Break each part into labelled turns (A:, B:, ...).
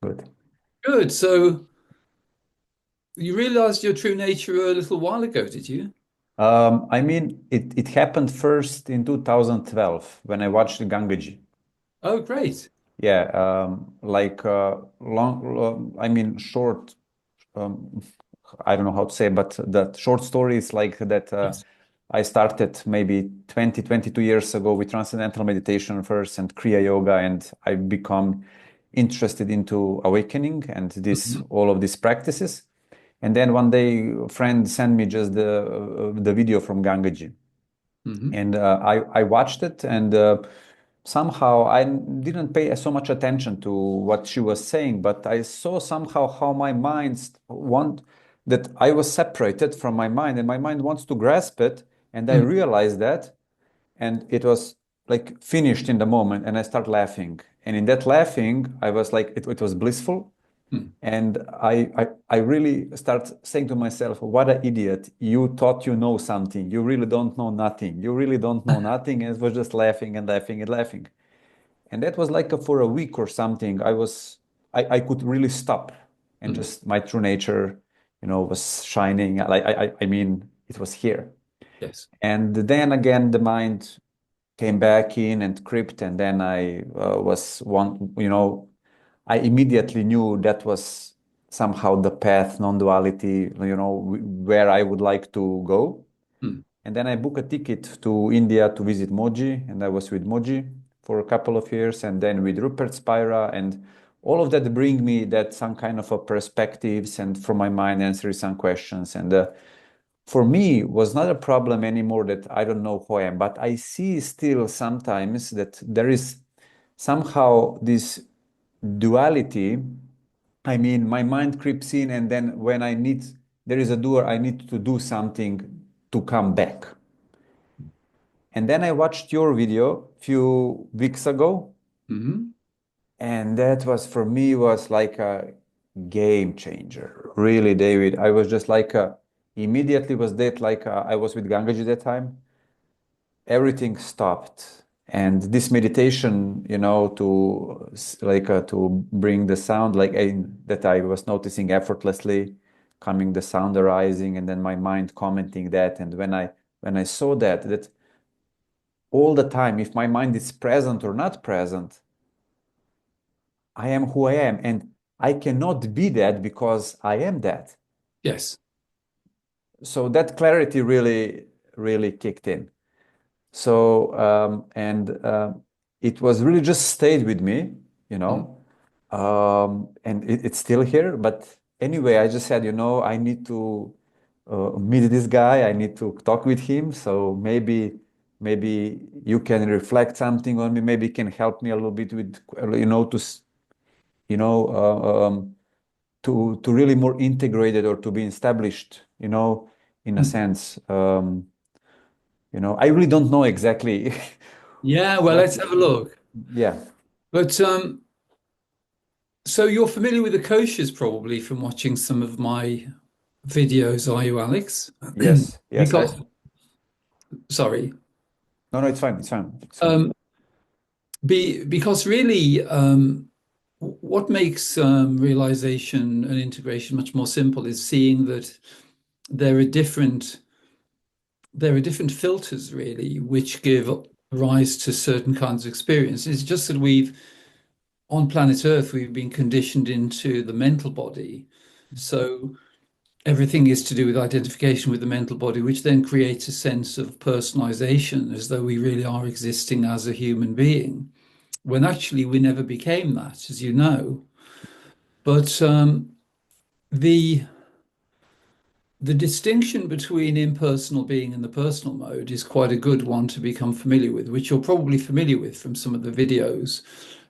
A: Good.
B: Good. So you realized your true nature a little while ago, did you?
A: I mean, it happened first in 2012 when I watched Gangagi.
B: Oh, great.
A: Yeah, like I mean, short. Um, I don't know how to say, but that short story is like that.
B: Yes.
A: I started maybe 20, 22 years ago with transcendental meditation first and Kriya Yoga, and I become interested into awakening and this
B: Mhm.
A: all of these practices. And then one day, a friend sent me just the video from Gangaji,
B: Mhm.
A: and I watched it, and somehow I didn't pay so much attention to what she was saying, but I saw somehow how my mind want that I was separated from my mind, and my mind wants to grasp it, and I
B: Mm.
A: realized that, and it was like finished in the moment, and I start laughing, and in that laughing, I was like it was blissful.
B: Mm.
A: And I really start saying to myself, what an idiot. You thought you know something. You really don't know nothing. You really don't know nothing. And it was just laughing and laughing and laughing. And that was like for a week or something. I could really stop and
B: Mm.
A: just my true nature, was shining. I mean, it was here.
B: Yes.
A: And then again, the mind came back in and crept. And then I was one, I immediately knew that was somehow the path, non-duality, where I would like to go.
B: Mm.
A: And then I booked a ticket to India to visit Mooji, and I was with Mooji for a couple of years, and then with Rupert Spira, and all of that bring me that some kind of a perspectives and from my mind answer some questions. And for me, was not a problem anymore that I don't know who I am, but I see still sometimes that there is somehow this duality. I mean, my mind creeps in, and then when there is a door, I need to do something to come back. And then I watched your video a few weeks ago,
B: Mhm.
A: and that was for me was like a game changer. Really, David. I was just like immediately was that like I was with Gangaji that time. Everything stopped. And this meditation, to bring the sound, that I was noticing effortlessly, coming the sound arising, and then my mind commenting that. And when I saw that all the time, if my mind is present or not present, I am who I am, and I cannot be that because I am that.
B: Yes.
A: So that clarity really, really kicked in. So, and it was really just stayed with me, you
B: Mm.
A: know, and it's still here. But anyway, I just said, I need to meet this guy. I need to talk with him. So maybe you can reflect something on me. Maybe you can help me a little bit with, you know, to really more integrated or to be established, in a
B: Mm.
A: sense. I really don't know exactly
B: Yeah, well,
A: what.
B: let's have a look.
A: Yeah.
B: But so you're familiar with the koshas probably from watching some of my videos, are you, Alex?
A: Yes. Yes.
B: Because, sorry,
A: No, no, it's fine. It's fine. It's fine.
B: um, because really, what makes realization and integration much more simple is seeing that there are different there are different filters really which give rise to certain kinds of experience. It's just that on planet Earth, we've been conditioned into the mental body. So everything is to do with identification with the mental body, which then creates a sense of personalization as though we really are existing as a human being, when actually we never became that, as you know. But the the distinction between impersonal being and the personal mode is quite a good one to become familiar with, which you're probably familiar with from some of the videos,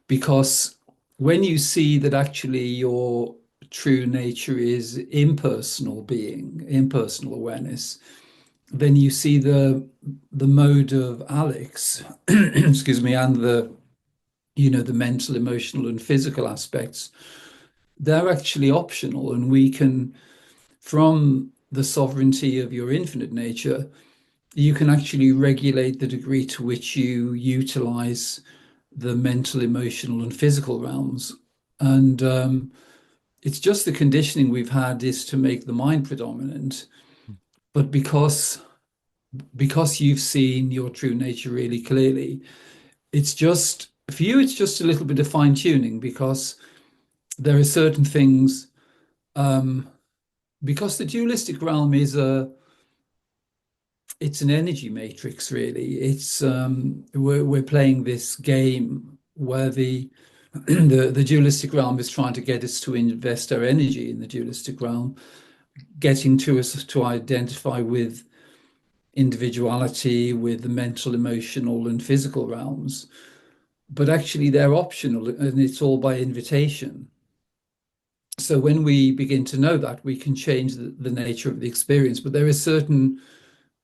B: because when you see that actually your true nature is impersonal being, impersonal awareness, then you see the mode of Alex, excuse me, and the mental, emotional, and physical aspects, they're actually optional, and we can, from the sovereignty of your infinite nature, you can actually regulate the degree to which you utilize the mental, emotional, and physical realms. And it's just the conditioning we've had is to make the mind predominant. But because you've seen your true nature really clearly, it's just for you, it's just a little bit of fine tuning because there are certain things, um, because the dualistic realm is it's an energy matrix, really. It's we're playing this game where the dualistic realm is trying to get us to invest our energy in the dualistic realm, getting to us to identify with individuality, with the mental, emotional, and physical realms. But actually, they're optional, and it's all by invitation. So when we begin to know that, we can change the nature of the experience. But there are certain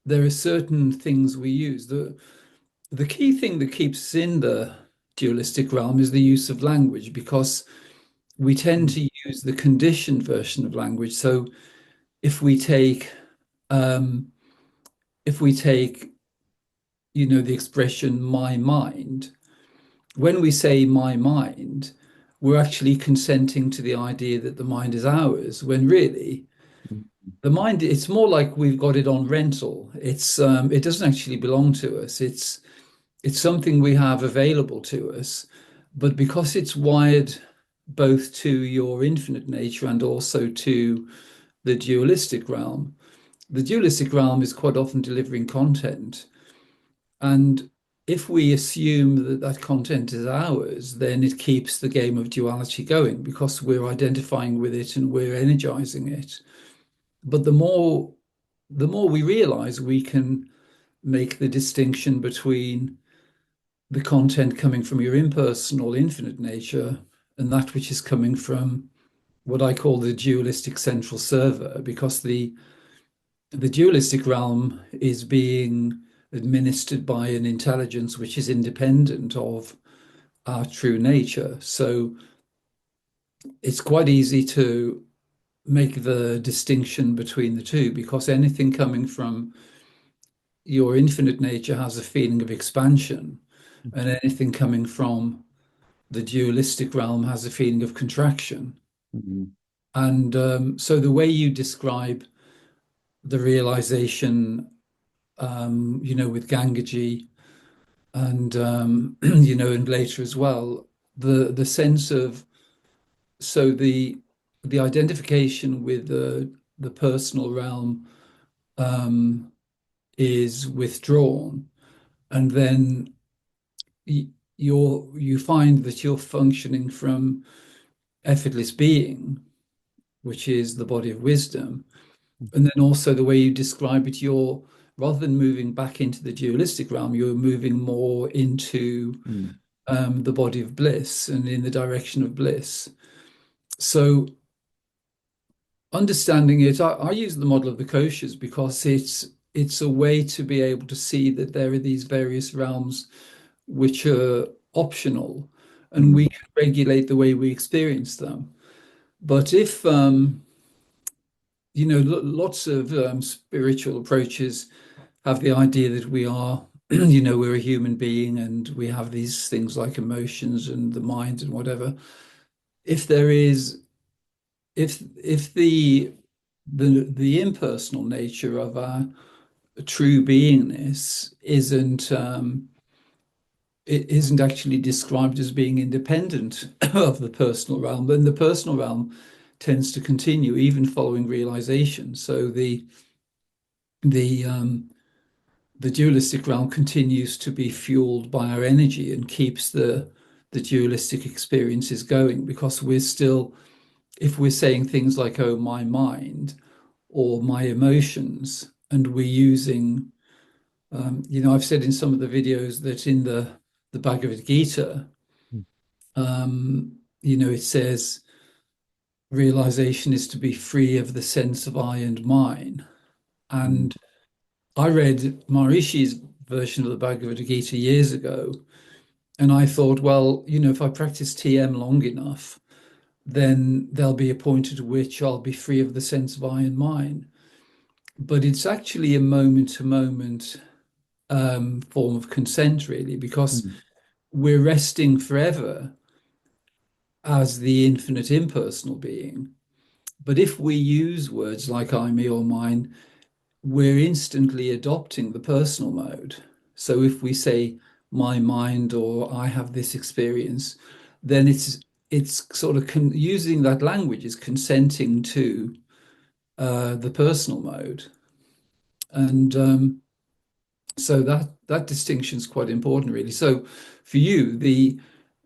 B: things we use. The key thing that keeps us in the dualistic realm is the use of language, because we tend
A: Mm,
B: to use the conditioned version of language. So if we take um, if we take the expression "my mind," when we say "my mind," we're actually consenting to the idea that the mind is ours, when really
A: mm,
B: the mind, it's more like we've got it on rental. It doesn't actually belong to us. It's something we have available to us, but because it's wired both to your infinite nature and also to the dualistic realm, the dualistic realm is quite often delivering content. And if we assume that that content is ours, then it keeps the game of duality going because we're identifying with it and we're energizing it. But the more we realize we can make the distinction between the content coming from your impersonal, infinite nature and that which is coming from what I call the dualistic central server, because the dualistic realm is being administered by an intelligence which is independent of our true nature. So it's quite easy to make the distinction between the two because anything coming from your infinite nature has a feeling of expansion, and anything coming from the dualistic realm has a feeling of contraction.
A: mm,
B: And so the way you describe the realization, with Gangagi and and later as well, the sense of so the identification with the personal realm um, is withdrawn, and then you find that you're functioning from effortless being, which is the body of wisdom. And then also the way you describe it, you're rather than moving back into the dualistic realm, you're moving more into
A: mm,
B: the body of bliss and in the direction of bliss. So understanding it, I use the model of the koshas because it's a way to be able to see that there are these various realms which are optional, and
A: mm,
B: we can regulate the way we experience them. But if lots of spiritual approaches have the idea that we are, we're a human being and we have these things like emotions and the mind and whatever. If there is, if the impersonal nature of our true beingness it isn't actually described as being independent of the personal realm, then the personal realm tends to continue even following realization. So the the dualistic realm continues to be fueled by our energy and keeps the dualistic experiences going because we're still, if we're saying things like, oh, my mind or my emotions, and we're using, I've said in some of the videos that in the Bhagavad Gita,
A: mm,
B: it says realization is to be free of the sense of I and mine.
A: mm,
B: And I read Maharishi's version of the Bhagavad Gita years ago, and I thought, well, if I practice TM long enough, then there'll be a point at which I'll be free of the sense of I and mine. But it's actually a moment to moment form of consent, really, because
A: mm,
B: we're resting forever as the infinite impersonal being. But if we use words like I, me, or mine, we're instantly adopting the personal mode. So if we say my mind or I have this experience, then it's sort of using that language is consenting to the personal mode, and so that distinction is quite important, really. So for you,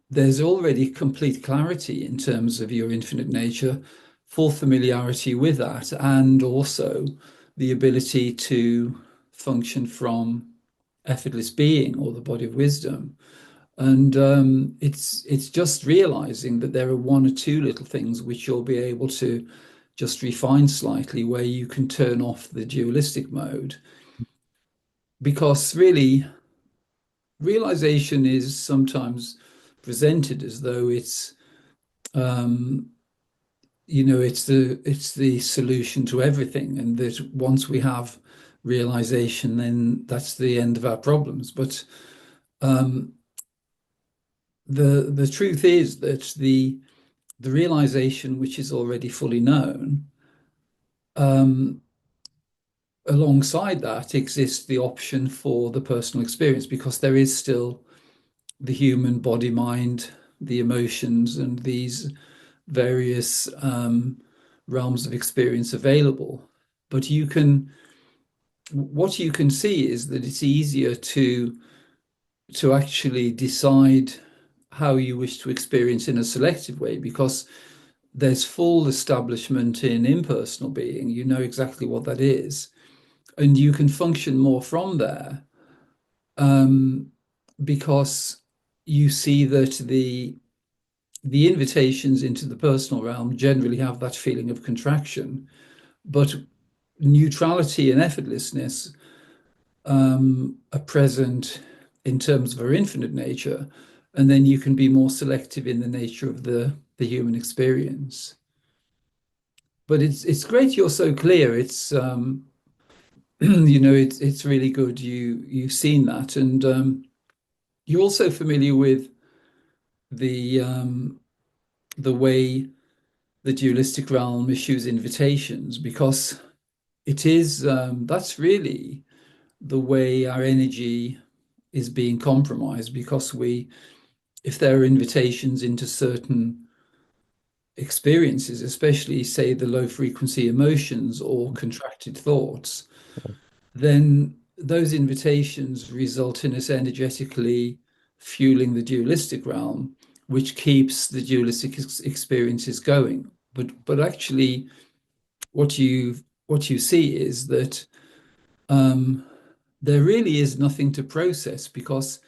B: there's already complete clarity in terms of your infinite nature, full familiarity with that, and also the ability to function from effortless being or the body of wisdom. And it's just realizing that there are one or two little things which you'll be able to just refine slightly, where you can turn off the dualistic mode. Because really, realization is sometimes presented as though it's um, it's the solution to everything, and that once we have realization, then that's the end of our problems. But um, the truth is that the realization which is already fully known, um, alongside that exists the option for the personal experience, because there is still the human body, mind, the emotions, and these various realms of experience available. But what you can see is that it's easier to actually decide how you wish to experience in a selective way, because there's full establishment in impersonal being. You know exactly what that is, and you can function more from there, um, because you see that the invitations into the personal realm generally have that feeling of contraction, but neutrality and effortlessness are present in terms of our infinite nature, and then you can be more selective in the nature of the human experience. But it's great you're so clear. It's it's really good you've seen that, and you're also familiar with the the way the dualistic realm issues invitations, because it is that's really the way our energy is being compromised, because if there are invitations into certain experiences, especially say the low frequency emotions or contracted thoughts, then those invitations result in us energetically fueling the dualistic realm, which keeps the dualistic experiences going. But actually, what you see is that um, there really is nothing to process, because,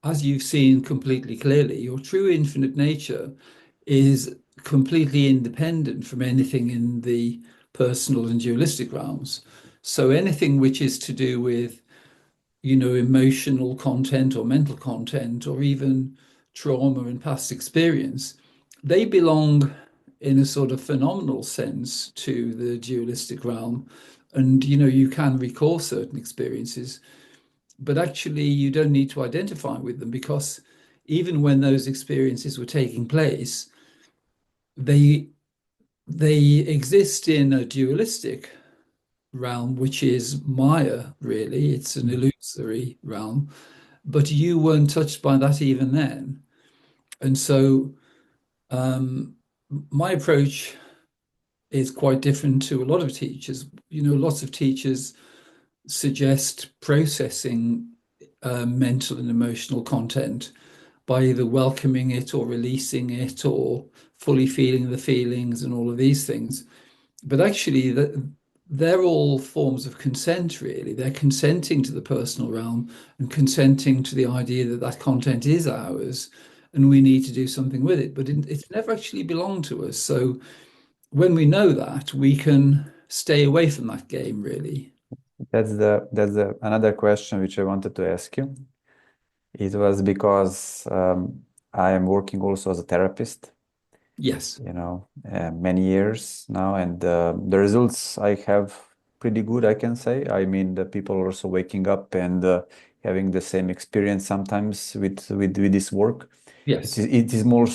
B: as you've seen completely clearly, your true infinite nature is completely independent from anything in the personal and dualistic realms. So anything which is to do with, emotional content or mental content, or even trauma and past experience, they belong in a sort of phenomenal sense to the dualistic realm. And, you can recall certain experiences, but actually you don't need to identify with them, because even when those experiences were taking place, they they exist in a dualistic realm, which is Maya, really. It's an illusory realm, but you weren't touched by that even then. And so my approach is quite different to a lot of teachers. Lots of teachers suggest processing mental and emotional content by either welcoming it or releasing it, or fully feeling the feelings and all of these things. But actually, they're all forms of consent, really. They're consenting to the personal realm and consenting to the idea that that content is ours and we need to do something with it. But it's never actually belonged to us. So when we know that, we can stay away from that game, really.
A: That's the another question which I wanted to ask you. It was because I am working also as a therapist,
B: Yes.
A: many years now, and the results I have pretty good, I can say. I mean, the people are also waking up and having the same experience sometimes with this work.
B: Yes.
A: It is more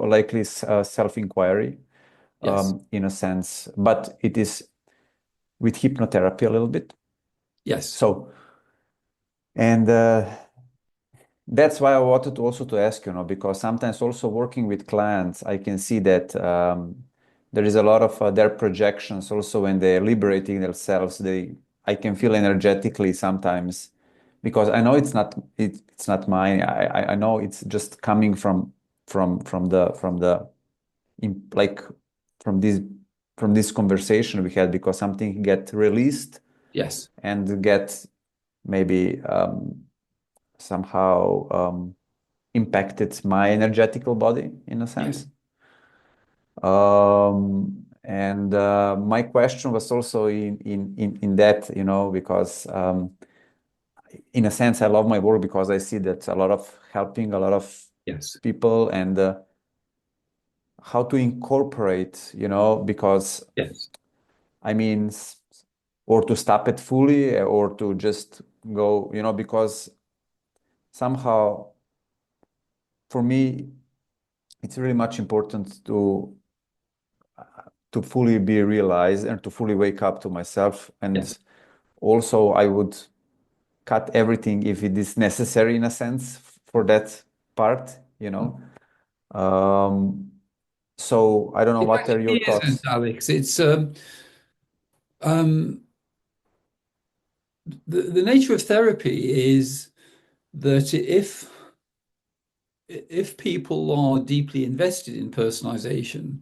A: likely self-inquiry,
B: Yes.
A: in a sense, but it is with hypnotherapy a little bit.
B: Yes.
A: So, and that's why I wanted to also to ask, because sometimes also working with clients, I can see that there is a lot of their projections also when they're liberating themselves. I can feel energetically sometimes, because I know it's not mine. I know it's just coming from the like from this from this conversation we had, because something get released
B: Yes.
A: and get maybe somehow impacted my energetical body in a
B: Yes.
A: sense. And my question was also in that, because in a sense I love my work because I see that a lot of helping a lot of
B: Yes.
A: people, and how to incorporate, because
B: Yes.
A: I mean, or to stop it fully, or to just go, because somehow for me, it's really much important to fully be realized and to fully wake up to myself.
B: Yes.
A: And also, I would cut everything if it is necessary, in a sense, for that part, Um, so I don't know,
B: It
A: what are your
B: actually isn't,
A: thoughts?
B: Alex. It's um, the nature of therapy is that if people are deeply invested in personalization,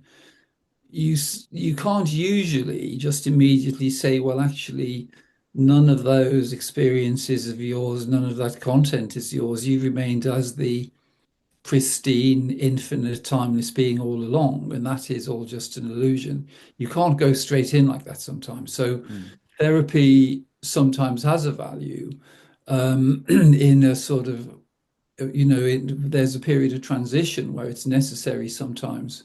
B: you can't usually just immediately say, well, actually, none of those experiences of yours, none of that content is yours. You remained as the pristine, infinite, timeless being all along, and that is all just an illusion. You can't go straight in like that sometimes. So
A: Mm,
B: therapy sometimes has a value in a sort of, there's a period of transition where it's necessary sometimes.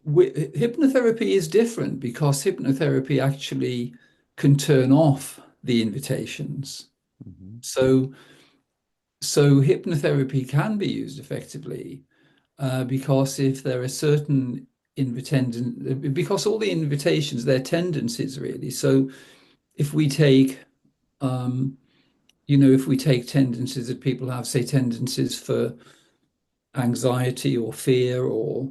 B: Hypnotherapy is different because hypnotherapy actually can turn off the invitations.
A: mhm.
B: So, so hypnotherapy can be used effectively because if there are certain because all the invitations, they're tendencies really. So if we take, um, if we take tendencies that people have, say tendencies for anxiety or fear or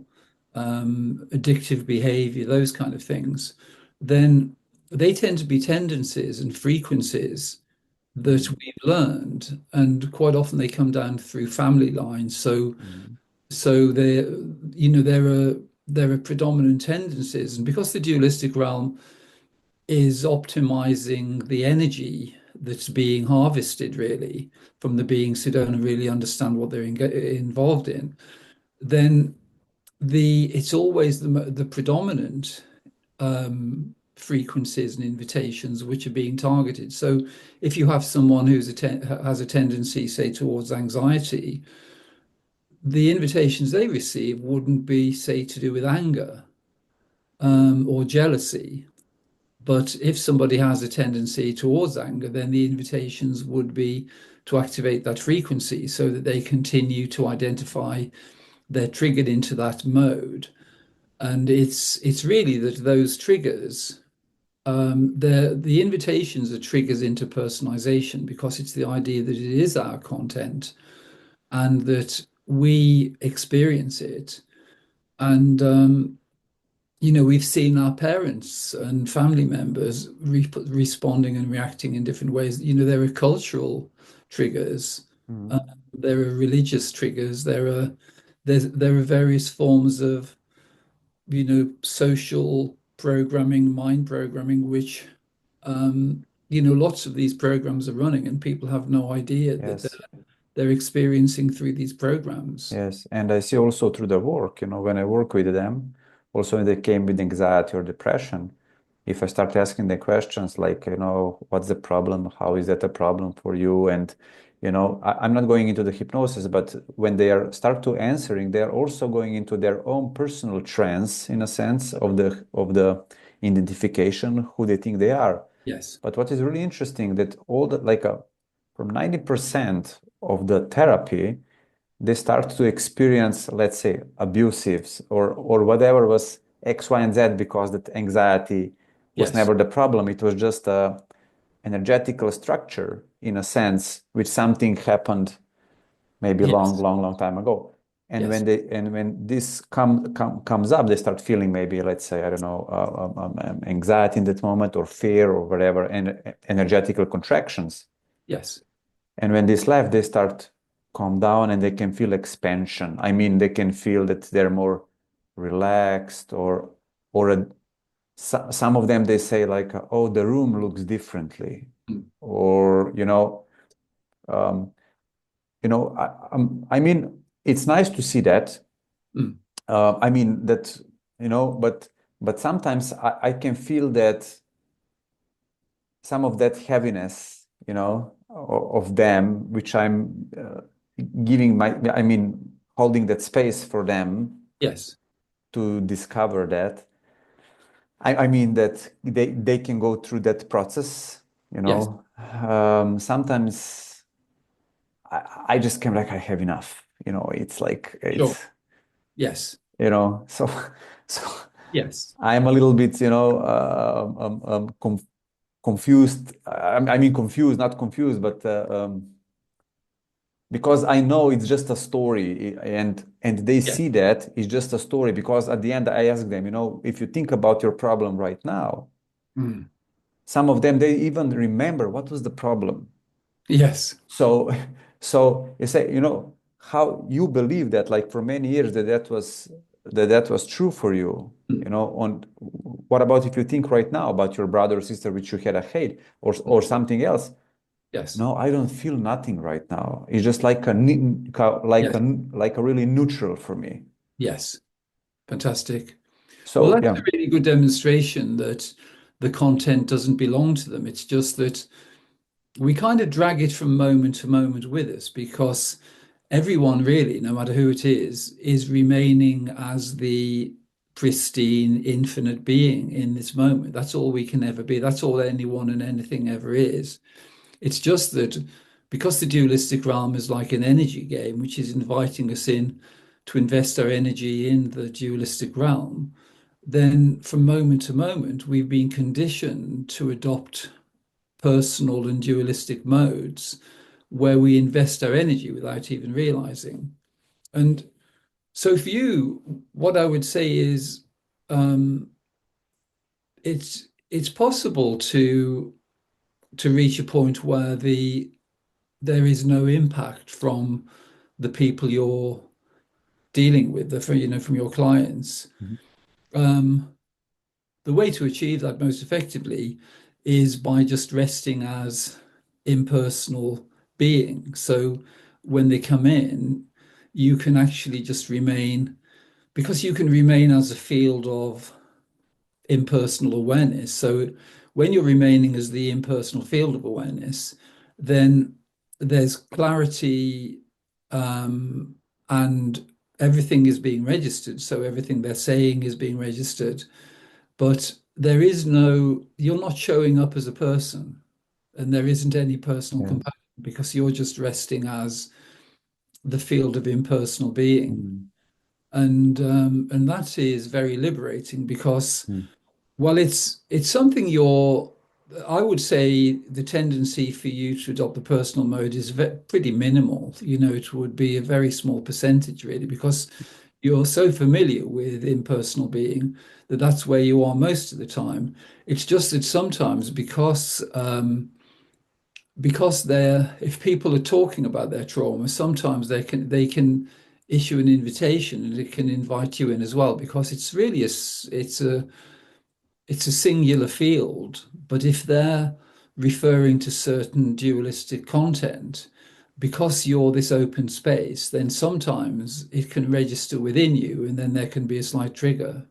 B: addictive behavior, those kind of things, then they tend to be tendencies and frequencies that
A: Mm,
B: we've learned, and quite often they come down through family lines. So,
A: mm,
B: so there, there are predominant tendencies, and because the dualistic realm is optimizing the energy that's being harvested really from the beings who don't really understand what they're involved in, then it's always the predominant frequencies and invitations which are being targeted. So if you have someone has a tendency, say, towards anxiety, the invitations they receive wouldn't be, say, to do with anger or jealousy. But if somebody has a tendency towards anger, then the invitations would be to activate that frequency so that they continue to identify they're triggered into that mode. And it's really that those triggers, the invitations are triggers into personalization because it's the idea that it is our content and that we experience it. And we've seen our parents and family members responding and reacting in different ways. There are cultural triggers, uh,
A: mm.
B: there are religious triggers, there are various forms of social programming, mind programming, which lots of these programs are running, and people have no idea that
A: Yes.
B: they're experiencing through these programs.
A: Yes, and I see also through the work, when I work with them, also when they came with anxiety or depression, if I start asking the questions like, what's the problem? How is that a problem for you? And, I'm not going into the hypnosis, but when they start to answering, they are also going into their own personal trance, in a sense, of the identification, who they think they are.
B: Yes.
A: But what is really interesting that all that, like from 90% of the therapy, they start to experience, let's say, abusives or whatever was X, Y, and Z, because that anxiety was
B: Yes.
A: never the problem. It was just a energetical structure in a sense, which something happened maybe long,
B: Yes.
A: long, long time ago. And
B: Yes.
A: when this comes up, they start feeling maybe, let's say, I don't know, anxiety in that moment or fear or whatever, and energetical contractions.
B: Yes.
A: And when this left, they start calm down and they can feel expansion. I mean, they can feel that they're more relaxed, or some of them they say like, oh, the room looks differently,
B: Mm.
A: or um, I mean, it's nice to see that.
B: Mm.
A: I mean that, but sometimes I can feel that some of that heaviness, of them, which I'm giving I mean, holding that space for them
B: Yes.
A: to discover that. I mean that they can go through that process,
B: Yes.
A: sometimes I just came like I have enough, it's like
B: Sure.
A: it's,
B: Yes.
A: so so
B: Yes.
A: I'm a little bit, confused. I mean, confused, not confused, but because I know it's just a story, and they
B: Yes.
A: see that it's just a story. Because at the end, I ask them, if you think about your problem right now,
B: Mm.
A: some of them they even remember what was the problem.
B: Yes.
A: So, so you say, how you believe that, like for many years, that was true for you.
B: Mm.
A: On what about if you think right now about your brother or sister which you had a hate, or something else?
B: Yes.
A: No, I don't feel nothing right now. It's just like a ne- ca-
B: Yes.
A: like a really neutral for me.
B: Yes. Fantastic. Well,
A: So
B: that's a
A: yeah.
B: really good demonstration that the content doesn't belong to them. It's just that we kind of drag it from moment to moment with us because everyone really, no matter who it is remaining as the pristine, infinite being in this moment. That's all we can ever be. That's all anyone and anything ever is. It's just that because the dualistic realm is like an energy game, which is inviting us in to invest our energy in the dualistic realm, then from moment to moment, we've been conditioned to adopt personal and dualistic modes where we invest our energy without even realizing. And so for you, what I would say is um, it's possible to reach a point where there is no impact from the people you're dealing with, from your clients.
A: Mhm.
B: Um, the way to achieve that most effectively is by just resting as impersonal beings. So when they come in, you can actually just remain, because you can remain as a field of impersonal awareness. So when you're remaining as the impersonal field of awareness, then there's clarity, um, and everything is being registered. So everything they're saying is being registered, but there is no, you're not showing up as a person, and there isn't any personal
A: Yeah.
B: compassion because you're just resting as the field of impersonal being.
A: Mm.
B: And that is very liberating because,
A: Mm.
B: well, it's something you're, I would say the tendency for you to adopt the personal mode is pretty minimal. It would be a very small percentage really, because you're so familiar with impersonal being that that's where you are most of the time. It's just that sometimes because they're if people are talking about their trauma, sometimes they can issue an invitation and it can invite you in as well because it's really it's a singular field. But if they're referring to certain dualistic content, because you're this open space, then sometimes it can register within you, and then there can be a slight trigger.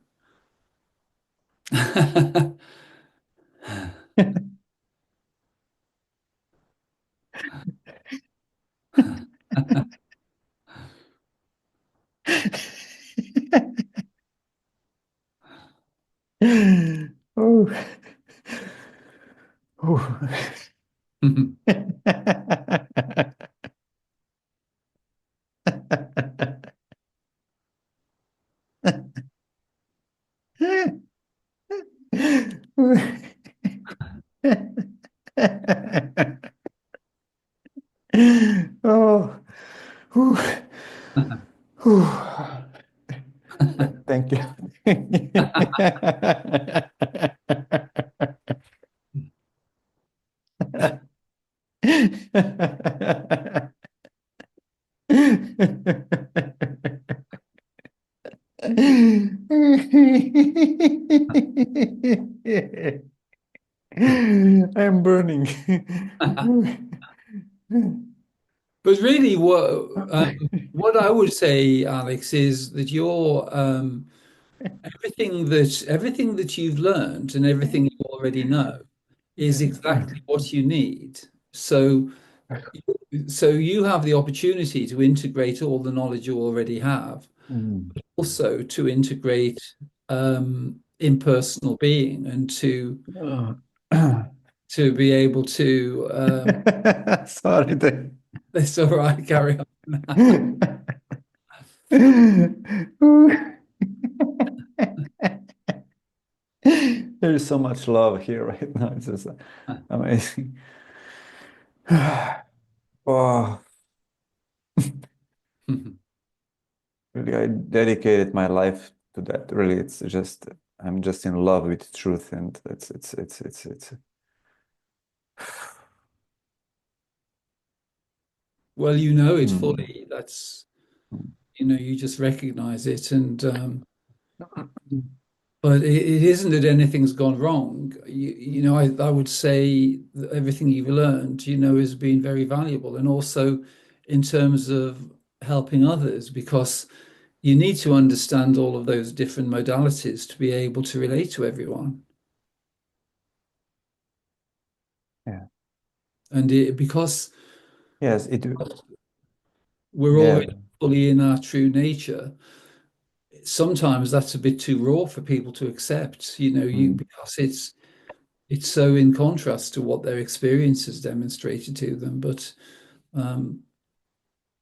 A: Oh. Oh. Oh, whew, whew. Thank you. I'm burning.
B: But really, what I would say, Alex, is that you're everything that you've learned and everything you already know is
A: Yeah.
B: exactly what you need. So you have the opportunity to integrate all the knowledge you already have,
A: Mm.
B: also to integrate impersonal being and
A: Uh,
B: to be able to
A: Sorry.
B: it's all right, carry on.
A: There is so much love here right now. It's just amazing. Oh, really, I dedicated my life to that. Really, it's just I'm just in love with truth, and it's.
B: Well, you know it
A: Mm.
B: fully. That's, you know, you just recognize it. And but it isn't that anything's gone wrong. You know, I would say that everything you've learned, you know, has been very valuable. And also in terms of helping others, because you need to understand all of those different modalities to be able to relate to everyone.
A: Yeah.
B: And because
A: Yes. It.
B: we're
A: Yeah.
B: already fully in our true nature, sometimes that's a bit too raw for people to accept, you know, you
A: Mm.
B: because it's so in contrast to what their experience has demonstrated to them. But um,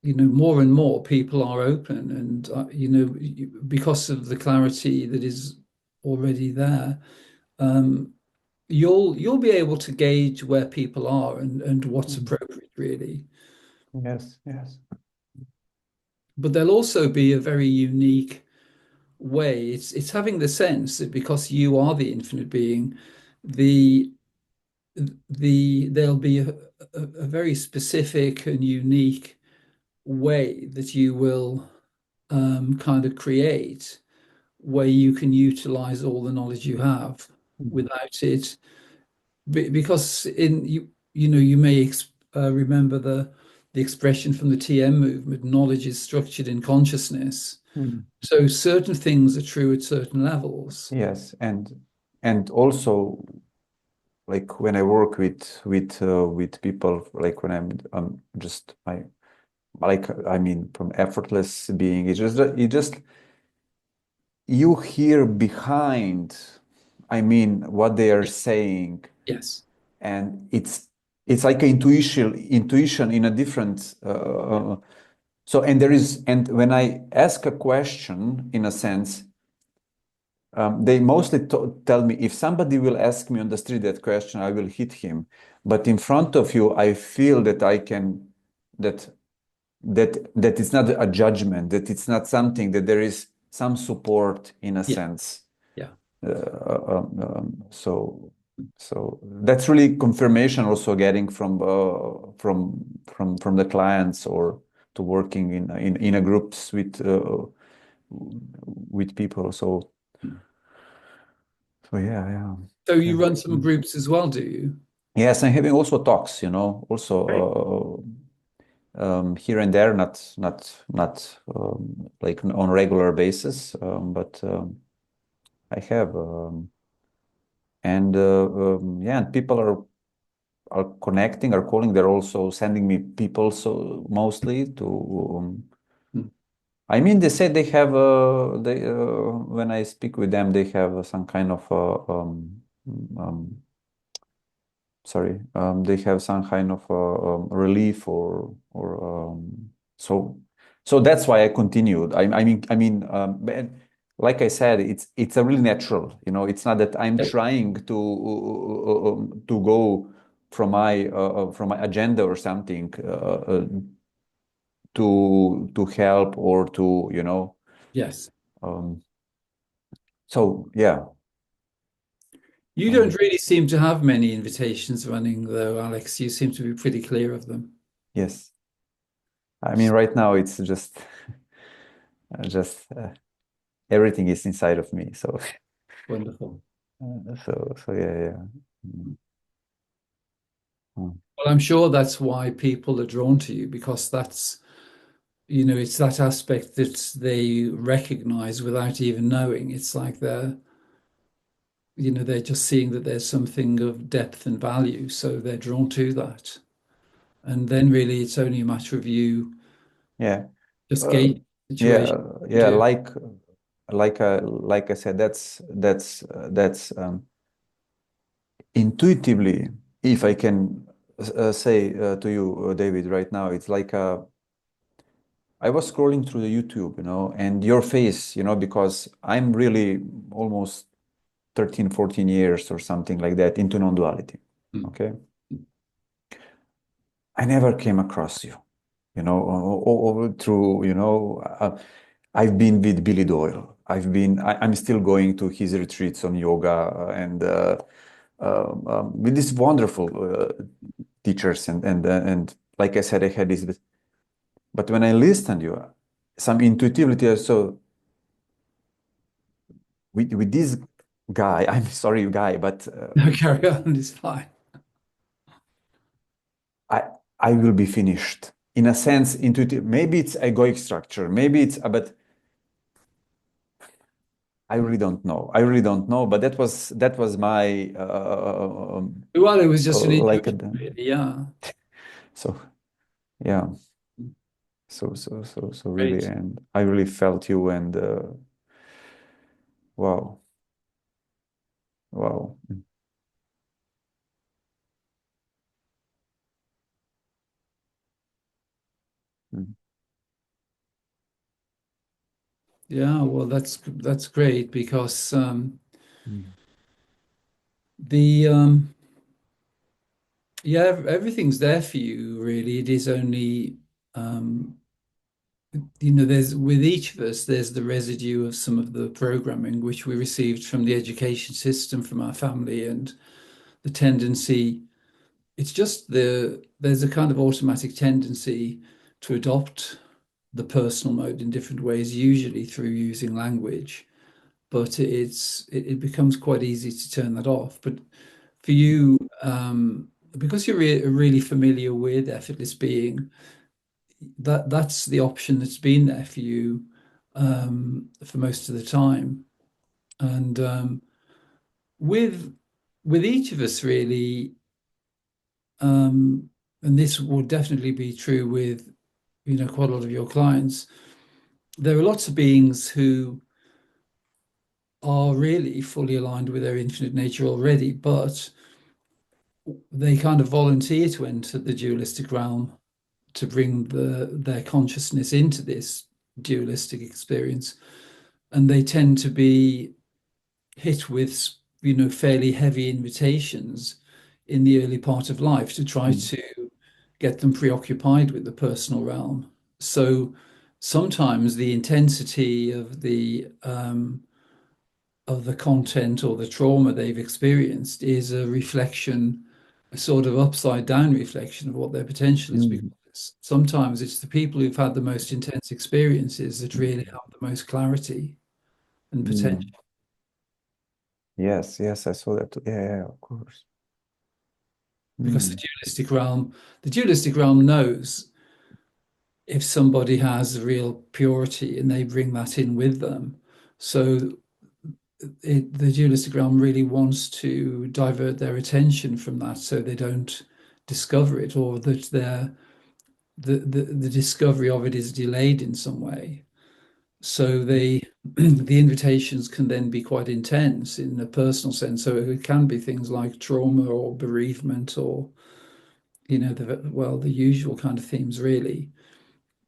B: you know, more and more people are open, and you know, because of the clarity that is already there, um, you'll be able to gauge where people are and what's
A: Mm.
B: appropriate, really.
A: Yes. Yes.
B: But there'll also be a very unique way. It's having the sense that because you are the infinite being, the there'll be a very specific and unique way that you will kind of create where you can utilize all the knowledge you have
A: Mm.
B: without it because in you know you may remember the expression from the TM movement, knowledge is structured in consciousness.
A: Mm.
B: So certain things are true at certain levels.
A: Yes, and also like when I work with people, like when I'm just I like I mean from effortless being, it's just you hear behind, I mean what they are saying,
B: Yes.
A: and it's like intuition in a different. So and there is and when I ask a question, in a sense. They mostly tell me if somebody will ask me on the street that question, I will hit him. But in front of you, I feel that I can, that that it's not a judgment, that it's not something, that there is some support in a
B: Yeah.
A: sense.
B: Yeah.
A: So that's really confirmation also getting from the clients or to working in a groups with people. So yeah, yeah.
B: So you
A: Yeah.
B: run some
A: Mm.
B: groups as well, do you?
A: Yes, I'm having also talks,
B: Right.
A: also here and there, not like on regular basis, but I have, and yeah, and people are connecting, are calling. They're also sending me people, so mostly to.
B: Mm.
A: I mean, they say they have they when I speak with them, they have some kind of um, sorry, they have some kind of relief or so that's why I continued. I mean, like I said, it's a really natural, it's not that I'm trying to go from my agenda or something to help or to,
B: Yes.
A: um, so yeah.
B: You don't
A: um,
B: really seem to have many invitations running, though, Alex. You seem to be pretty clear of them.
A: yes. I mean, right now it's just everything is inside of me. So,
B: Wonderful.
A: so yeah, yeah. Mm, mm,
B: Well, I'm sure that's why people are drawn to you because it's that aspect that they recognize without even knowing. It's like they're just seeing that there's something of depth and value, so they're drawn to that. And then really it's only a matter of you
A: yeah.
B: just
A: Uh,
B: gauge the situation.
A: yeah,
B: You
A: yeah.
B: do.
A: Like I said, that's intuitively, if I can say to you, David, right now, it's like I was scrolling through the YouTube, and your face, because I'm really almost 13, 14 years or something like that into non-duality.
B: Mm.
A: Okay. I never came across you, through, I've been with Billy Doyle. I'm still going to his retreats on yoga and with these wonderful teachers and like I said, I had this, but when I listened to you, some intuitivity. So with this guy, I'm sorry, guy, but
B: No, carry on, it's fine.
A: I I will be finished in a sense. Intuitive, maybe it's egoic structure, maybe it's, but I really don't know. I really don't know. But that was my
B: Well, it was just an
A: like
B: intuition, really. Yeah.
A: so yeah. So really,
B: Great.
A: and I really felt you, and wow, wow. Mm,
B: Yeah, well, that's great because
A: mm,
B: the yeah, everything's there for you, really. It is only um there's with each of us, there's the residue of some of the programming which we received from the education system, from our family, and the tendency, it's just there's a kind of automatic tendency to adopt the personal mode in different ways, usually through using language. But it becomes quite easy to turn that off. But for you, because you're really familiar with effortless being, that's the option that's been there for you for most of the time. And with with each of us, really, and this will definitely be true with quite a lot of your clients. There are lots of beings who are really fully aligned with their infinite nature already, but they kind of volunteer to enter the dualistic realm to bring their consciousness into this dualistic experience, and they tend to be hit with fairly heavy invitations in the early part of life to try
A: mm,
B: to get them preoccupied with the personal realm. So sometimes the intensity of the content or the trauma they've experienced is a reflection, a sort of upside down reflection of what their potential is.
A: mm,
B: Because sometimes it's the people who've had the most intense experiences that really
A: mm,
B: have the most clarity and potential.
A: mm. Yes, yes, I saw that too. Yeah, yeah, of course.
B: Because
A: Mm,
B: the dualistic realm knows if somebody has real purity and they bring that in with them. So the dualistic realm really wants to divert their attention from that so they don't discover it, or that the discovery of it is delayed in some way. So they the invitations can then be quite intense in a personal sense. So it can be things like trauma or bereavement, or the usual kind of themes really.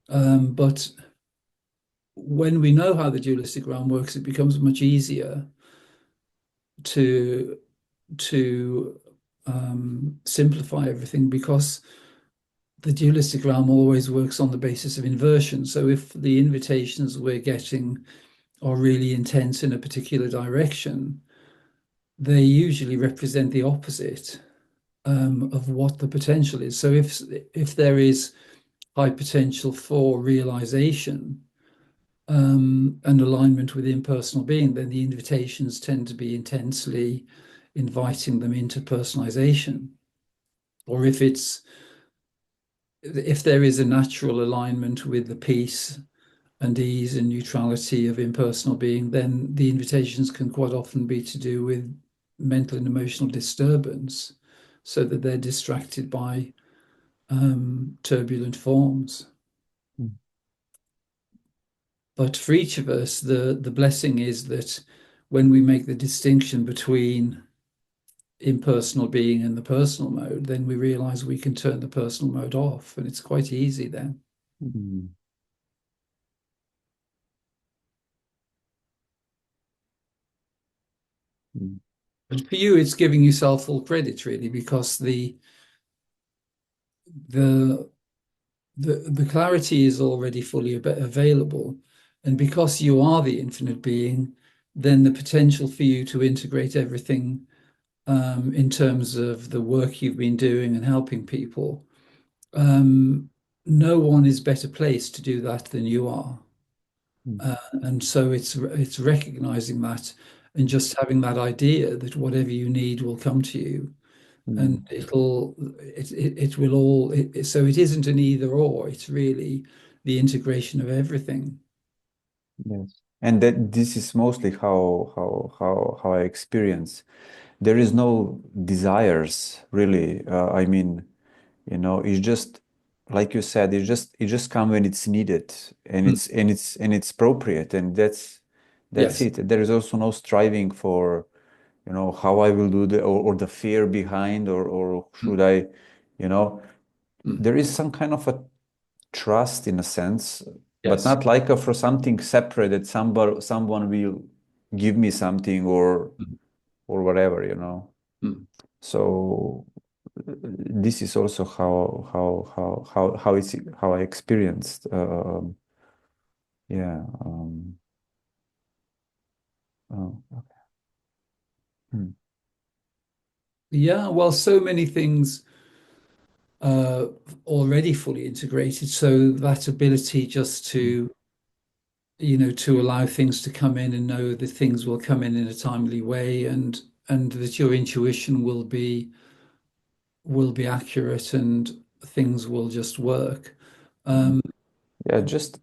B: But when we know how the dualistic realm works, it becomes much easier to to simplify everything, because the dualistic realm always works on the basis of inversion. So if the invitations we're getting are really intense in a particular direction, they usually represent the opposite of what the potential is. So if there is high potential for realization and alignment with impersonal being, then the invitations tend to be intensely inviting them into personalization. Or if there is a natural alignment with the peace and ease and neutrality of impersonal being, then the invitations can quite often be to do with mental and emotional disturbance, so that they're distracted by turbulent forms.
A: Mm.
B: But for each of us, the blessing is that when we make the distinction between impersonal being and the personal mode, then we realize we can turn the personal mode off, and it's quite easy then.
A: Mm. Mm.
B: But for you, it's giving yourself full credit, really, because the the clarity is already fully available, and because you are the infinite being, then the potential for you to integrate everything in terms of the work you've been doing and helping people, um, no one is better placed to do that than you are.
A: Mm.
B: And so it's recognizing that, and just having that idea that whatever you need will come to you, and
A: Mm.
B: it will all so it isn't an either or, it's really the integration of everything.
A: Yes. And that this is mostly how I experience. There is no desires really. I mean, it's just like you said, it just come when it's needed, and
B: Mm.
A: it's appropriate, and that's
B: Yes.
A: it. There is also no striving for, how I will do or the fear behind, or
B: Mm.
A: should I, you know,
B: Mm.
A: there is some kind of a trust in a sense, but
B: Yes.
A: not like for something separate that someone will give me something,
B: Mm.
A: or whatever.
B: Mm.
A: So this is also how I experienced. Yeah. Okay. Hmm.
B: Yeah, well, so many things uh already fully integrated, so that ability just
A: Hmm.
B: to to allow things to come in and know that things will come in a timely way, and that your intuition will be accurate, and things will just work.
A: Hmm.
B: Um,
A: Yeah, just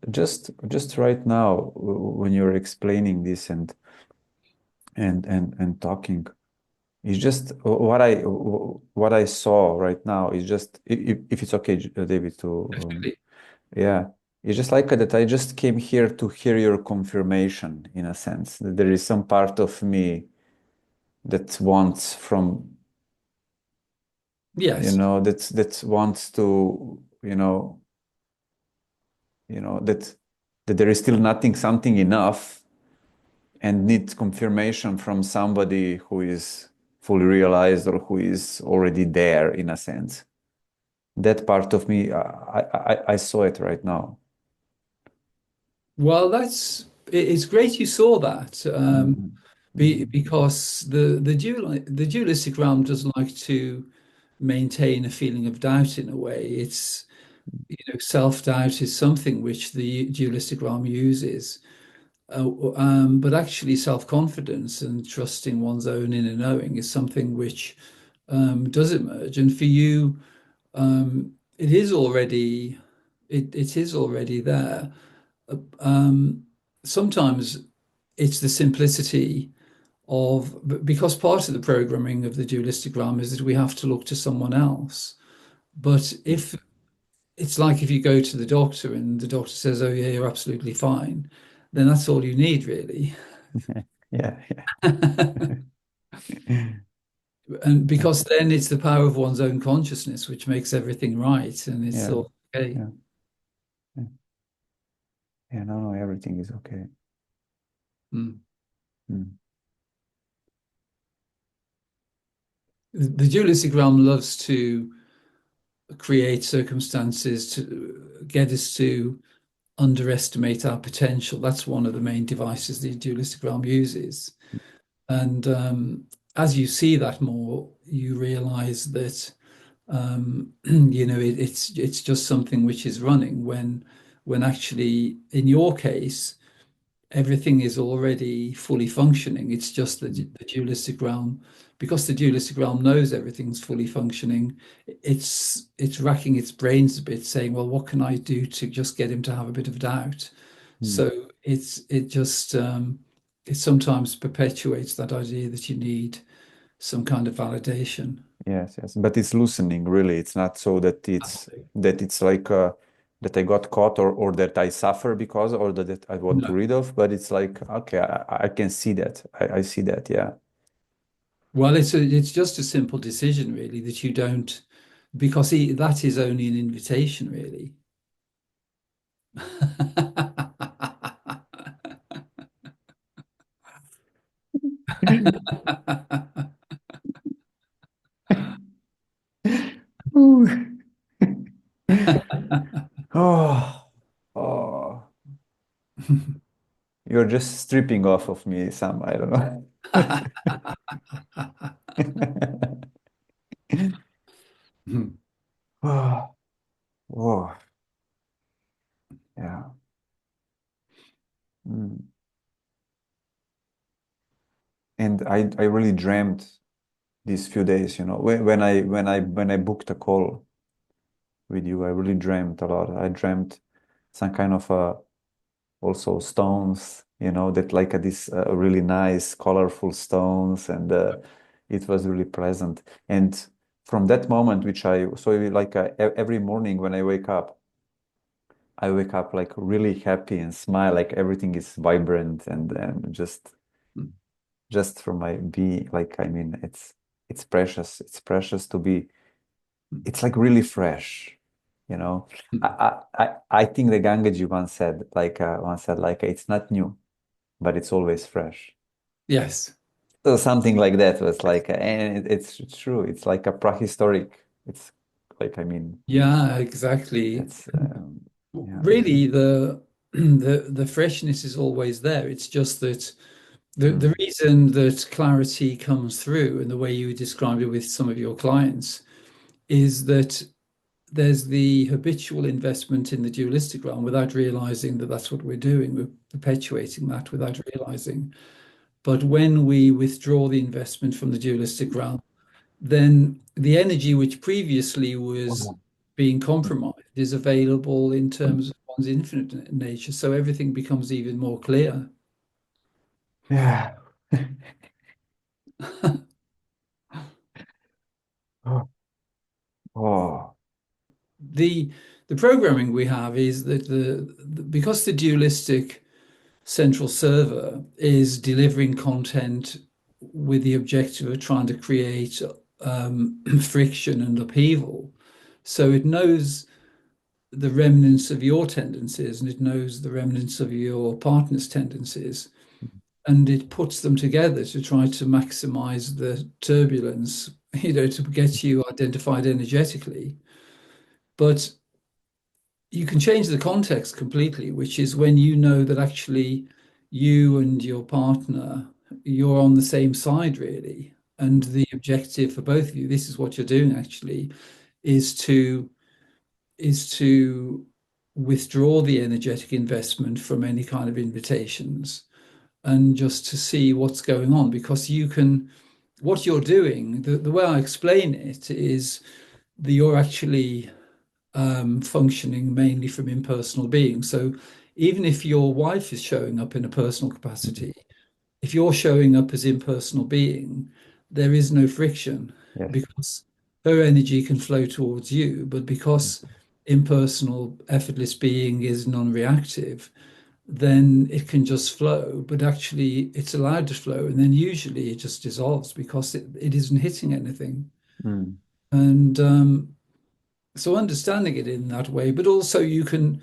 A: right now, when you're explaining this and talking, it's just what I saw right now is just, if it's okay, David, to
B: Definitely.
A: yeah, it's just like that. I just came here to hear your confirmation, in a sense, that there is some part of me that wants from,
B: Yes.
A: that wants to, that there is still nothing, something enough, and needs confirmation from somebody who is fully realized, or who is already there, in a sense. That part of me, I saw it right now.
B: Well, it's great you saw that,
A: Mhm. Mhm.
B: because the dualistic realm doesn't like to maintain a feeling of doubt in a way. It's self-doubt is something which the dualistic realm uses. But actually, self-confidence and trusting one's own inner knowing is something which does emerge. And for you, it is already there. Um, Sometimes it's the simplicity because part of the programming of the dualistic realm is that we have to look to someone else. But if it's like if you go to the doctor and the doctor says, "Oh yeah, you're absolutely fine," then that's all you need, really.
A: Yeah, yeah.
B: And because then it's the power of one's own consciousness which makes everything right, and it's
A: Yeah,
B: all okay.
A: yeah, yeah. Yeah, no, no, everything is okay.
B: Mm.
A: Mm.
B: The dualistic realm loves to create circumstances to get us to underestimate our potential. That's one of the main devices the dualistic realm uses. And as you see that more, you realize that it's just something which is running when actually in your case everything is already fully functioning. It's just that
A: Mm.
B: the dualistic realm, because the dualistic realm knows everything's fully functioning, it's racking its brains a bit, saying, well, what can I do to just get him to have a bit of doubt?
A: Mm.
B: So it just it sometimes perpetuates that idea that you need some kind of validation.
A: Yes, yes, but it's loosening, really. It's not so that it's like that I got caught or that I suffer because or that I want to
B: No.
A: rid of, but it's like okay, I can see that. I see that, yeah.
B: Well, it's just a simple decision, really, that you don't, because that is only an invitation, really.
A: Ooh. Oh, oh, you're just stripping off of me some, I don't know. Oh, oh, yeah. Mm. And I really dreamt these few days, when I booked a call with you, I really dreamt a lot. I dreamt some kind of also stones, that like this really nice, colorful stones, and it was really pleasant. And from that moment, which I so like every morning when I wake up like really happy and smile, like everything is vibrant and just from my be like I mean it's precious. It's precious to be. It's like really fresh, you know. I think the Gangaji once said like it's not new, but it's always fresh.
B: Yes.
A: So something like that was like, and it's true. It's like a prehistoric. It's like I mean,
B: Yeah, exactly.
A: it's yeah.
B: Really, the freshness is always there. It's just that the
A: Mm.
B: reason that clarity comes through in the way you described it with some of your clients is that there's the habitual investment in the dualistic realm without realizing that that's what we're doing. We're perpetuating that without realizing. But when we withdraw the investment from the dualistic realm, then the energy which previously was being compromised is available in terms of one's infinite nature. So everything becomes even more clear.
A: Yeah. Oh, oh.
B: The the programming we have is that because the dualistic central server is delivering content with the objective of trying to create friction and upheaval. So it knows the remnants of your tendencies and it knows the remnants of your partner's tendencies. And it puts them together to try to maximize the turbulence, to get you identified energetically. But you can change the context completely, which is when you know that actually you and your partner, you're on the same side, really. And the objective for both of you, this is what you're doing actually, is to withdraw the energetic investment from any kind of invitations and just to see what's going on because you can what you're doing the way I explain it is that you're actually functioning mainly from impersonal being. So even if your wife is showing up in a personal capacity, if you're showing up as impersonal being, there is no friction
A: Yes.
B: because her energy can flow towards you. But because impersonal, effortless being is non-reactive, then it can just flow. But actually, it's allowed to flow. And then usually it just dissolves because it isn't hitting anything.
A: Mm.
B: And so understanding it in that way, but also you can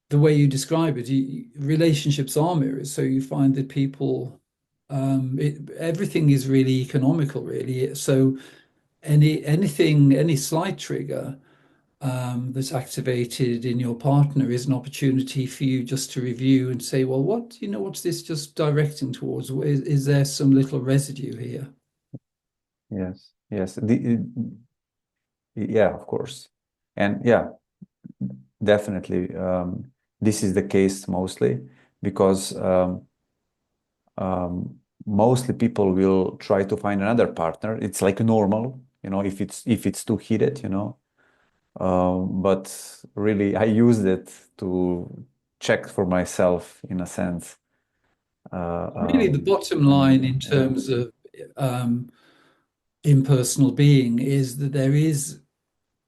B: the way you describe it, relationships are mirrors. So you find that people, everything is really economical, really. So any slight trigger that's activated in your partner is an opportunity for you just to review and say, well, what's this just directing towards? Is there some little residue here?
A: Yes, yes. Yeah, of course. And yeah, definitely. This is the case mostly because mostly people will try to find another partner. It's like normal, if it's too heated, but really, I use it to check for myself in a sense.
B: Really, the bottom line
A: And
B: in
A: yeah.
B: terms of um, impersonal being is that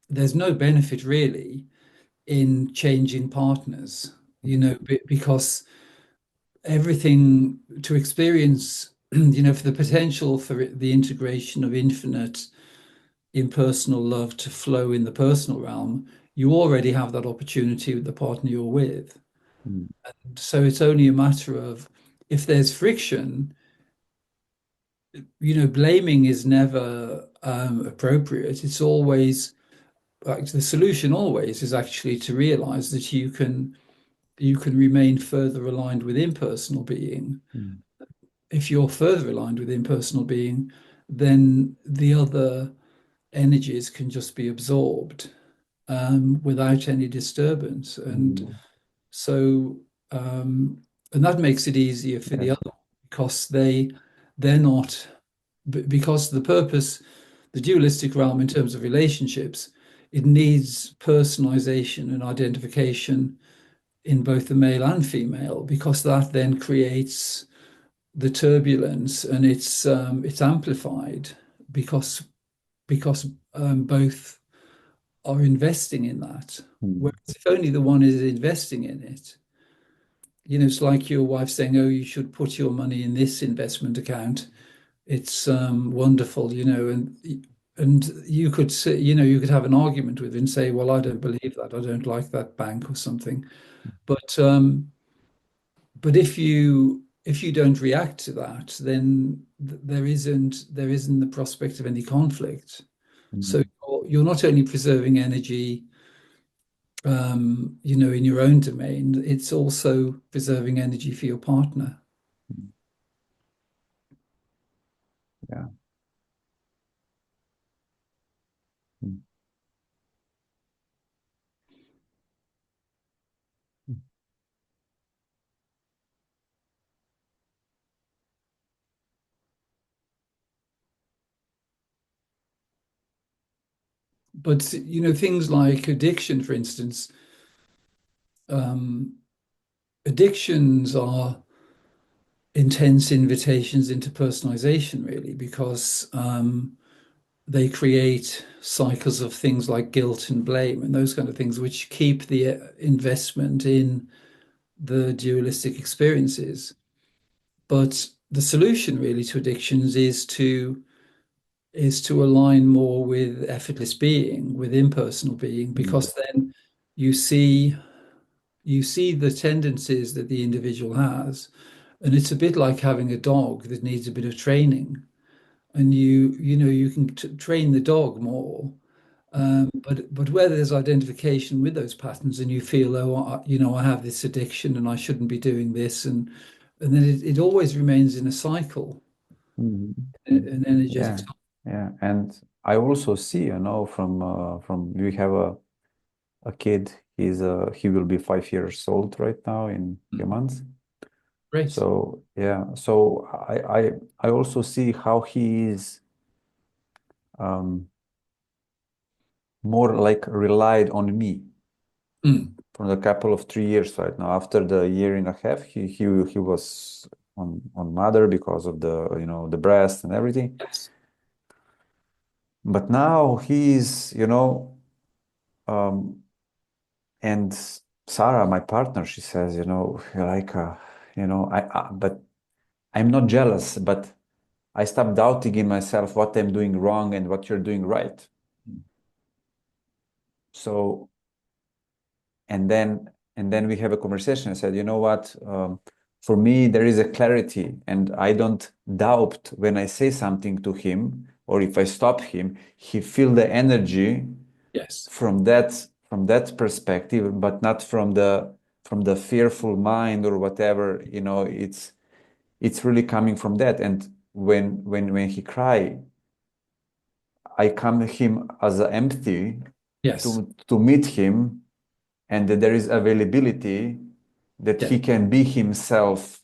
B: there's no benefit really in changing partners, because everything to experience, for the potential for the integration of infinite impersonal love to flow in the personal realm, you already have that opportunity with the partner you're with.
A: Mm,
B: So it's only a matter of, if there's friction, blaming is never appropriate. It's always, like, the solution always is actually to realize that you can remain further aligned with impersonal being.
A: mm,
B: If you're further aligned with impersonal being, then the other energies can just be absorbed without any disturbance. And
A: mm.
B: so, and that makes it easier for the
A: Yes.
B: other, because they're not, because the dualistic realm in terms of relationships, it needs personalization and identification in both the male and female, because that then creates the turbulence, and it's amplified because both are investing in that.
A: Mm,
B: Whereas if only the one is investing in it, it's like your wife saying, "Oh, you should put your money in this investment account. It's wonderful," and you could say, you could have an argument with her and say, "Well, I don't believe that. I don't like that bank or something." But if you don't react to that, then there isn't the prospect of any conflict. So
A: mm,
B: you're not only preserving energy, in your own domain, it's also preserving energy for your partner.
A: mm. Yeah. Mm, mm.
B: But things like addiction, for instance, um, addictions are intense invitations into personalization, really, because they create cycles of things like guilt and blame and those kind of things, which keep the investment in the dualistic experiences. But the solution really to addictions is to align more with effortless being, with impersonal being,
A: Mm,
B: because then you see you see the tendencies that the individual has. And it's a bit like having a dog that needs a bit of training. And you can train the dog more. But where there's identification with those patterns, and you feel, oh, I have this addiction and I shouldn't be doing this, and then it always remains in a cycle,
A: mm, mm.
B: an energetic
A: Yeah,
B: cycle.
A: yeah. And I also see, from we have a kid. He will be 5 years old right now in a few months.
B: Great.
A: So yeah, so I also see how he is um, more like relied on me
B: Mm.
A: for the couple of 3 years right now. After the year and a half, he was on mother because of the breast and everything.
B: Yes.
A: But now he's, um, and Sarah, my partner, she says, like, but I'm not jealous, but I stopped doubting in myself what I'm doing wrong and what you're doing right. So, and then, And then we have a conversation. I said, you know what? For me, there is a clarity, and I don't doubt when I say something to him, or if I stop him, he feel the energy
B: Yes.
A: from that perspective, but not from the fearful mind or whatever. It's really coming from that. And when he cry, I come to him as a empty
B: Yes.
A: to meet him, and that there is availability that
B: Yeah.
A: he can be himself,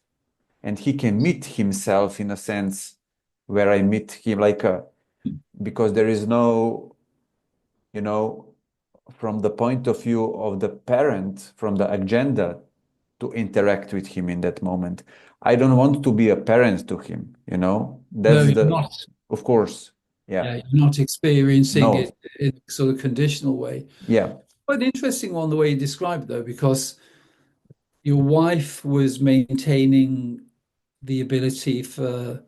A: and he can meet himself in a sense where I meet him, because there is no, you know, from the point of view of the parent, from the agenda to interact with him in that moment. I don't want to be a parent to him,
B: No,
A: That's
B: you're
A: the,
B: not.
A: of course. Yeah.
B: Yeah, you're not experiencing it
A: No.
B: in a sort of conditional way.
A: Yeah.
B: Quite an interesting one, the way you described it, though, because your wife was maintaining the ability for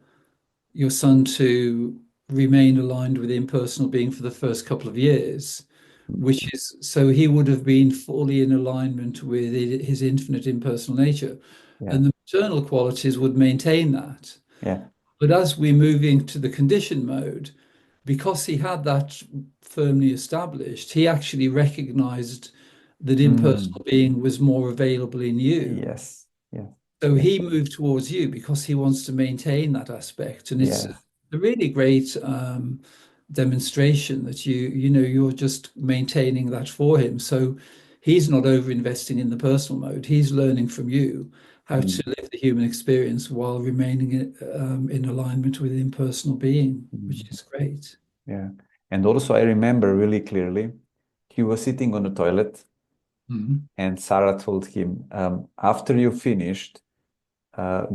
B: your son to remain aligned with impersonal being for the first couple of years, which is so he would have been fully in alignment with his infinite impersonal nature.
A: Yeah.
B: And the maternal qualities would maintain that.
A: Yeah.
B: But as we move into the condition mode, because he had that firmly established, he actually recognized that
A: Mm.
B: impersonal being was more available in you.
A: Yes. Yeah.
B: So
A: Yeah.
B: he moved towards you because he wants to maintain that aspect. And it's
A: Yes.
B: a really great demonstration that you're just maintaining that for him. So he's not over investing in the personal mode. He's learning from you how
A: Mm.
B: to live the human experience while remaining in alignment with impersonal being, which
A: Mm.
B: is great.
A: Yeah. And also, I remember really clearly, he was sitting on the toilet,
B: Mhm.
A: and Sarah told him, after you finished,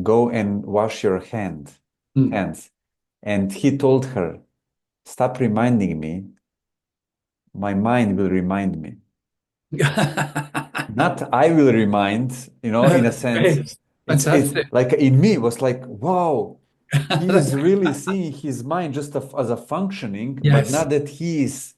A: go and wash your
B: Mm.
A: hands. And he told her, stop reminding me. My mind will remind me. Not I will remind, in a sense.
B: Great.
A: It's
B: Fantastic.
A: like in me was like, wow, he's
B: That's
A: really seeing his mind just as a functioning, but
B: yes.
A: not that he's,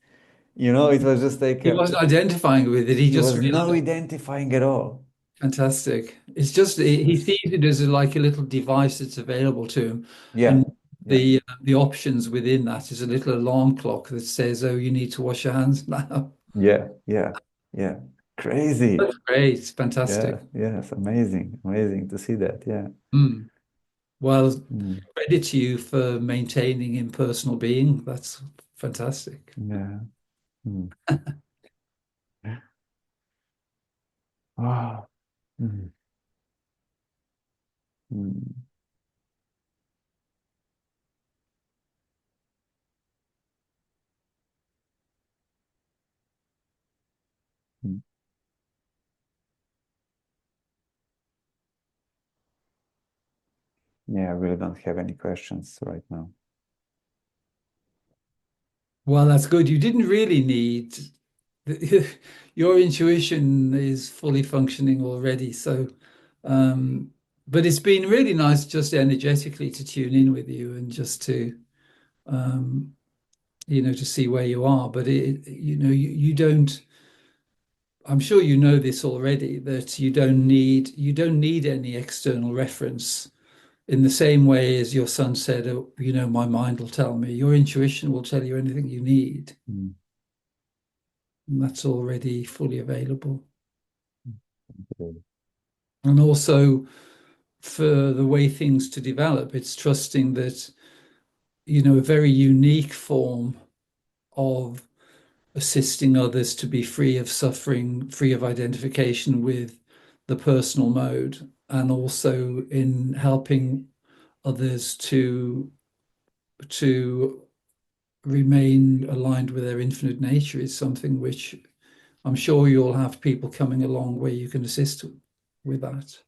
A: it was just like
B: He wasn't identifying with it. He
A: he
B: just
A: was no
B: realized.
A: identifying at all.
B: Fantastic. It's just
A: It's
B: he
A: just,
B: sees it as like a little device that's available to him, and
A: yeah, yeah,
B: the options within that is a little alarm clock that says, "Oh, you need to wash your hands now."
A: yeah, yeah, yeah. Crazy.
B: That's great. Fantastic.
A: Yeah, yeah, it's amazing, amazing to see that. Yeah.
B: Mm. Well,
A: Mm,
B: credit to you for maintaining impersonal being. That's fantastic.
A: yeah. Mm. Ah, mm, mm, mm. Yeah, I really don't have any questions right now.
B: Well, that's good. You didn't really need your intuition is fully functioning already. So, um, but it's been really nice just energetically to tune in with you and just to, um, to see where you are. But you don't, I'm sure you know this already, that you don't need any external reference in the same way as your son said, oh, my mind will tell me, your intuition will tell you anything you need.
A: Mm.
B: And that's already fully available.
A: Okay.
B: And also for the way things to develop, it's trusting that, a very unique form of assisting others to be free of suffering, free of identification with the personal mode, and also in helping others to remain aligned with their infinite nature is something which I'm sure you'll have people coming along where you can assist with that.